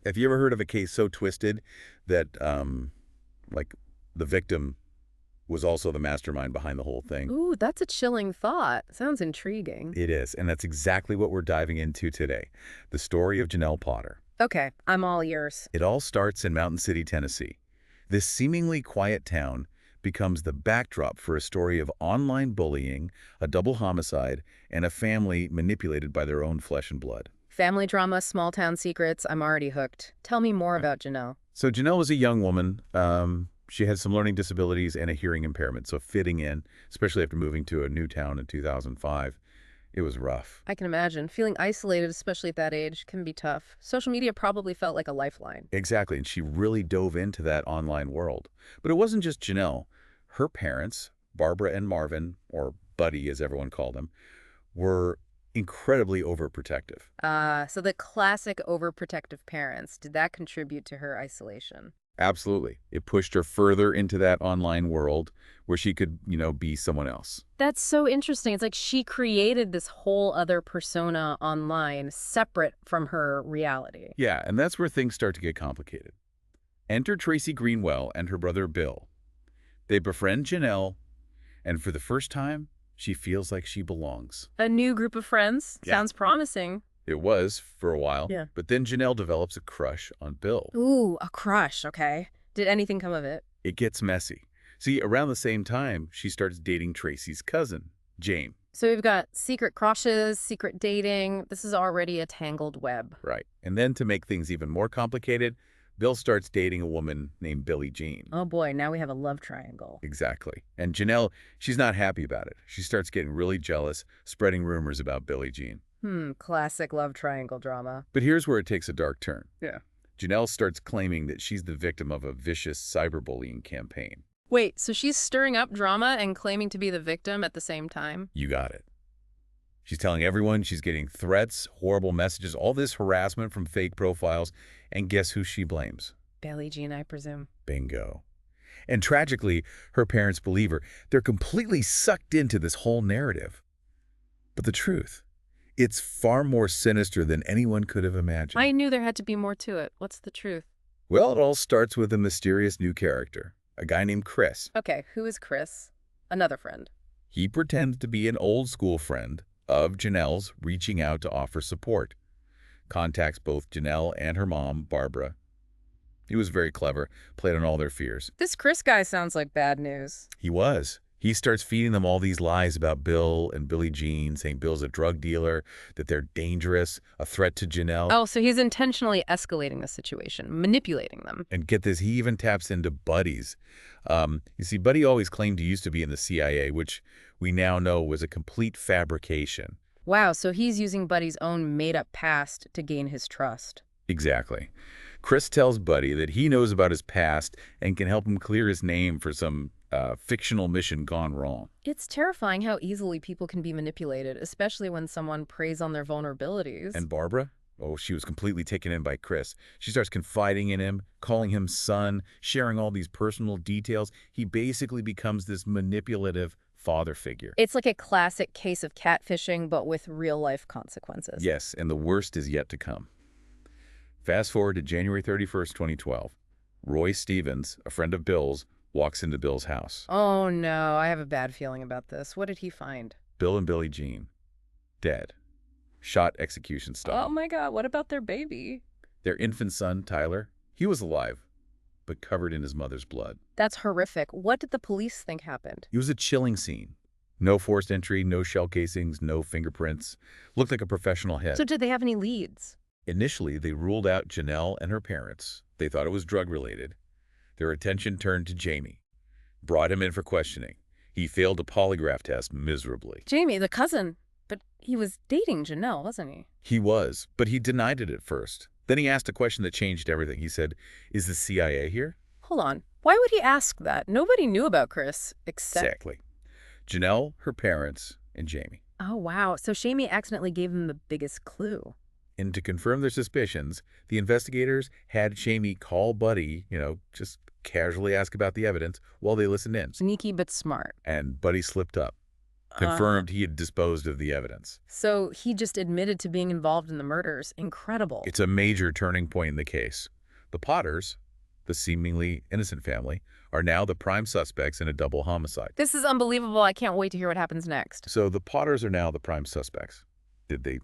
Have you ever heard of a case so twisted that, like, the victim was also the mastermind behind the whole thing? Ooh, that's a chilling thought. Sounds intriguing. It is, and that's exactly what we're diving into today. The story of Janelle Potter. Okay, I'm all ears. It all starts in Mountain City, Tennessee. This seemingly quiet town becomes the backdrop for a story of online bullying, a double homicide, and a family manipulated by their own flesh and blood. Family drama, small town secrets. I'm already hooked. Tell me more about Janelle. So Janelle was a young woman. She had some learning disabilities and a hearing impairment, so fitting in, especially after moving to a new town in 2005, it was rough. I can imagine. Feeling isolated, especially at that age, can be tough. Social media probably felt like a lifeline. Exactly, and she really dove into that online world. But it wasn't just Janelle. Her parents, Barbara and Marvin, or Buddy as everyone called him, were incredibly overprotective. So the classic overprotective parents, did that contribute to her isolation? Absolutely. It pushed her further into that online world where she could, be someone else. That's so interesting. It's like she created this whole other persona online separate from her reality. Yeah, and that's where things start to get complicated. Enter Tracy Greenwell and her brother Bill. They befriend Janelle, and for the first time, she feels like she belongs. A new group of friends? Yeah. Sounds promising. It was for a while, Yeah. but then Janelle develops a crush on Bill. Ooh, a crush, okay. Did anything come of it? It gets messy. See, around the same time, she starts dating Tracy's cousin, James. So we've got secret crushes, secret dating. This is already a tangled web. Right. And then to make things even more complicated, Bill starts dating a woman named Billie Jean. Oh boy, now we have a love triangle. Exactly. And Janelle, she's not happy about it. She starts getting really jealous, spreading rumors about Billie Jean. Classic love triangle drama. But here's where it takes a dark turn. Yeah. Janelle starts claiming that she's the victim of a vicious cyberbullying campaign. Wait, so she's stirring up drama and claiming to be the victim at the same time? You got it. She's telling everyone she's getting threats, horrible messages, all this harassment from fake profiles, and guess who she blames? Billie Jean, I presume. Bingo. And tragically, her parents believe her. They're completely sucked into this whole narrative. But the truth, it's far more sinister than anyone could have imagined. I knew there had to be more to it. What's the truth? Well, it all starts with a mysterious new character, a guy named Chris. Okay, who is Chris? Another friend. He pretends to be an old school friend of Janelle's, reaching out to offer support. Contacts both Janelle and her mom, Barbara. He was very clever, played on all their fears. This Chris guy sounds like bad news. He was. He starts feeding them all these lies about Bill and Billie Jean, saying Bill's a drug dealer, that they're dangerous, a threat to Janelle. Oh, so he's intentionally escalating the situation, manipulating them. And get this, he even taps into buddies. You see, Buddy always claimed he used to be in the CIA, which we now know was a complete fabrication. Wow, so he's using Buddy's own made-up past to gain his trust. Exactly. Chris tells Buddy that he knows about his past and can help him clear his name for some fictional mission gone wrong. It's terrifying how easily people can be manipulated, especially when someone preys on their vulnerabilities. And Barbara? Oh, she was completely taken in by Chris. She starts confiding in him, calling him son, sharing all these personal details. He basically becomes this manipulative father figure. It's like a classic case of catfishing, but with real-life consequences. Yes, and the worst is yet to come. Fast forward to January 31st, 2012. Roy Stevens, a friend of Bill's, walks into Bill's house. Oh no, I have a bad feeling about this. What did he find? Bill and Billie Jean, dead. Shot execution style. Oh my God, what about their baby? Their infant son, Tyler, he was alive, but covered in his mother's blood. That's horrific. What did the police think happened? It was a chilling scene. No forced entry, no shell casings, no fingerprints. Looked like a professional hit. So did they have any leads? Initially, they ruled out Janelle and her parents. They thought it was drug-related. Their attention turned to Jamie. Brought him in for questioning. He failed a polygraph test miserably. Jamie, the cousin. But he was dating Janelle, wasn't he? He was, but he denied it at first. Then he asked a question that changed everything. He said, "Is the CIA here?" Hold on. Why would he ask that? Nobody knew about Chris, except... Exactly. Janelle, her parents, and Jamie. Oh, wow. So Jamie accidentally gave him the biggest clue. And to confirm their suspicions, the investigators had Jamie call Buddy, just casually ask about the evidence while they listened in. Sneaky but smart. And Buddy slipped up. Uh, confirmed he had disposed of the evidence. so he just admitted to being involved in the murders. Incredible. It's a major turning point in the case. The Potters, the seemingly innocent family, are now the prime suspects in a double homicide. This is unbelievable. I can't wait to hear what happens next. So the Potters are now the prime suspects. Did they,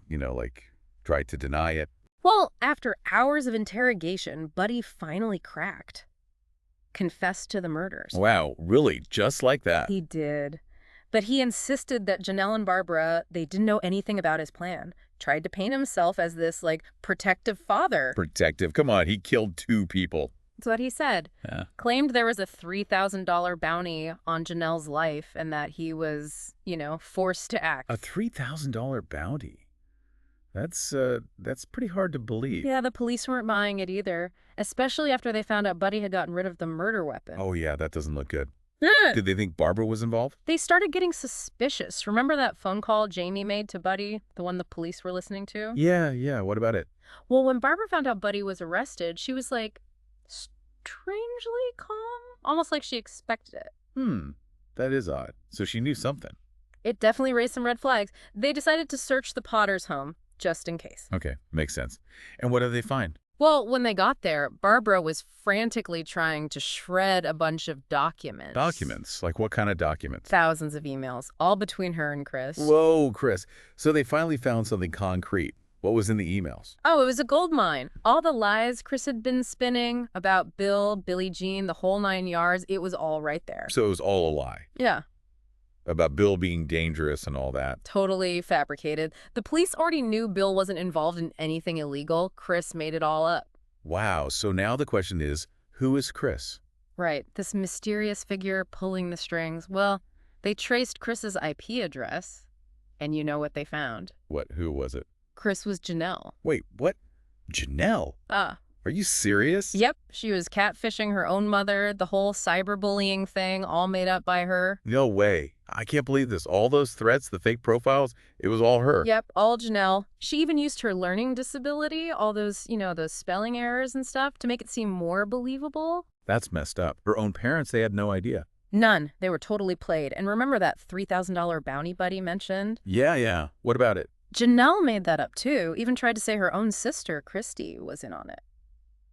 try to deny it? Well, after hours of interrogation, Buddy finally cracked. Confessed to the murders. Wow, really? Just like that? He did. But he insisted that Janelle and Barbara, they didn't know anything about his plan. Tried to paint himself as this, protective father. Protective? Come on, he killed 2 people. That's what he said. Yeah. Claimed there was a $3,000 bounty on Janelle's life and that he was, forced to act. A $3,000 bounty? That's pretty hard to believe. Yeah, the police weren't buying it either, especially after they found out Buddy had gotten rid of the murder weapon. Oh yeah, that doesn't look good. Yeah. Did they think Barbara was involved? They started getting suspicious. Remember that phone call Jamie made to Buddy, the one the police were listening to? Yeah, what about it? Well, when Barbara found out Buddy was arrested, she was strangely calm, almost like she expected it. That is odd. So she knew something. It definitely raised some red flags. They decided to search the Potter's home, just in case. Okay, makes sense. And what did they find? Well, when they got there, Barbara was frantically trying to shred a bunch of documents. Documents? Like what kind of documents? Thousands of emails, all between her and Chris. Whoa, Chris. So they finally found something concrete. What was in the emails? Oh, it was a gold mine. All the lies Chris had been spinning about Bill, Billie Jean, the whole 9 yards, it was all right there. So it was all a lie. Yeah. About Bill being dangerous and all that. Totally fabricated. The police already knew Bill wasn't involved in anything illegal. Chris made it all up. Wow, so now the question is, who is Chris? Right, this mysterious figure pulling the strings. Well, they traced Chris's IP address, and you know what they found. Who was it? Chris was Janelle. Wait, what? Janelle? Are you serious? Yep, she was catfishing her own mother, the whole cyberbullying thing, all made up by her. No way. I can't believe this. All those threats, the fake profiles, it was all her. Yep, all Janelle. She even used her learning disability, all those, those spelling errors and stuff, to make it seem more believable. That's messed up. Her own parents, they had no idea. None. They were totally played. And remember that $3,000 bounty Buddy mentioned? Yeah. What about it? Janelle made that up too, even tried to say her own sister, Christy, was in on it.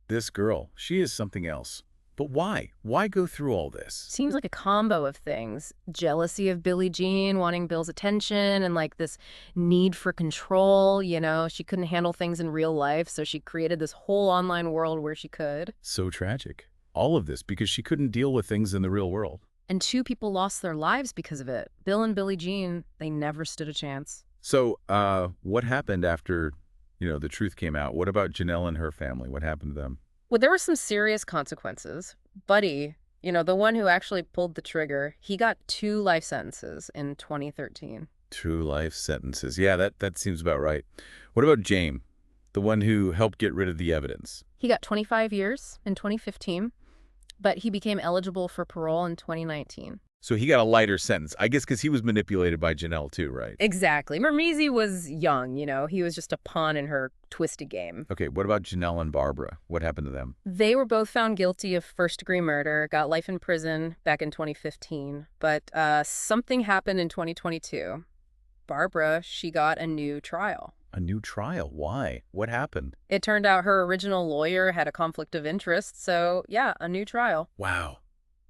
This girl, she is something else. But why? Why go through all this? Seems like a combo of things. Jealousy of Billie Jean, wanting Bill's attention, and this need for control, She couldn't handle things in real life, so she created this whole online world where she could. So tragic. All of this because she couldn't deal with things in the real world. And 2 people lost their lives because of it. Bill and Billie Jean, they never stood a chance. So, what happened after, the truth came out? What about Janelle and her family? What happened to them? Well, there were some serious consequences. Buddy, the one who actually pulled the trigger, he got 2 life sentences in 2013. 2 life sentences. Yeah, that seems about right. What about James, the one who helped get rid of the evidence? He got 25 years in 2015, but he became eligible for parole in 2019. So he got a lighter sentence, I guess because he was manipulated by Janelle too, right? Exactly. Mermisi was young, He was just a pawn in her twisted game. Okay, what about Janelle and Barbara? What happened to them? They were both found guilty of first-degree murder, got life in prison back in 2015. But something happened in 2022. Barbara, she got a new trial. A new trial? Why? What happened? It turned out her original lawyer had a conflict of interest, so yeah, a new trial. Wow.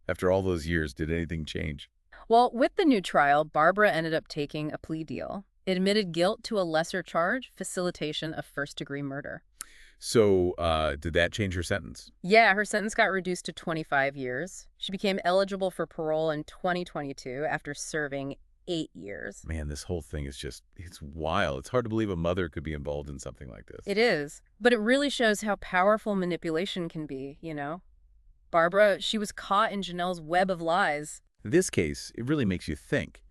After all those years, did anything change? Well, with the new trial, Barbara ended up taking a plea deal. It admitted guilt to a lesser charge, facilitation of first-degree murder. So, did that change her sentence? Yeah, her sentence got reduced to 25 years. She became eligible for parole in 2022 after serving 8 years. Man, this whole thing is it's wild. It's hard to believe a mother could be involved in something like this. It is, but it really shows how powerful manipulation can be, Barbara, she was caught in Janelle's web of lies. This case, it really makes you think.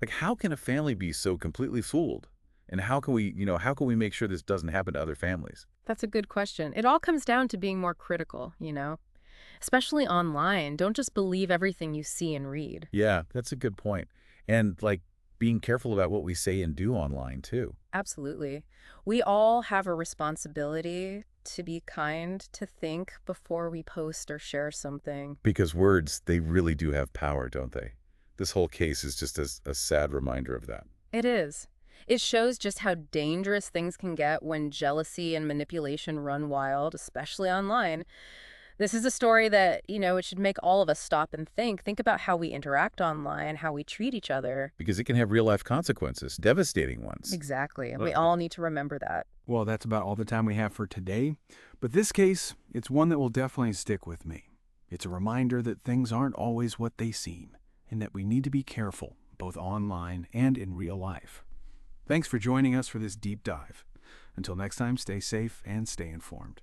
How can a family be so completely fooled? And how can we make sure this doesn't happen to other families? That's a good question. It all comes down to being more critical, Especially online. Don't just believe everything you see and read. Yeah, that's a good point. And, being careful about what we say and do online, too. Absolutely. We all have a responsibility to be kind, to think before we post or share something. Because words, they really do have power, don't they? This whole case is just a sad reminder of that. It is. It shows just how dangerous things can get when jealousy and manipulation run wild, especially online. This is a story that, it should make all of us stop and think. Think about how we interact online, how we treat each other. Because it can have real-life consequences, devastating ones. Exactly. And we Look, all need to remember that. well, that's about all the time we have for today. But this case, it's one that will definitely stick with me. It's a reminder that things aren't always what they seem, and that we need to be careful, both online and in real life. Thanks for joining us for this deep dive. Until next time, stay safe and stay informed.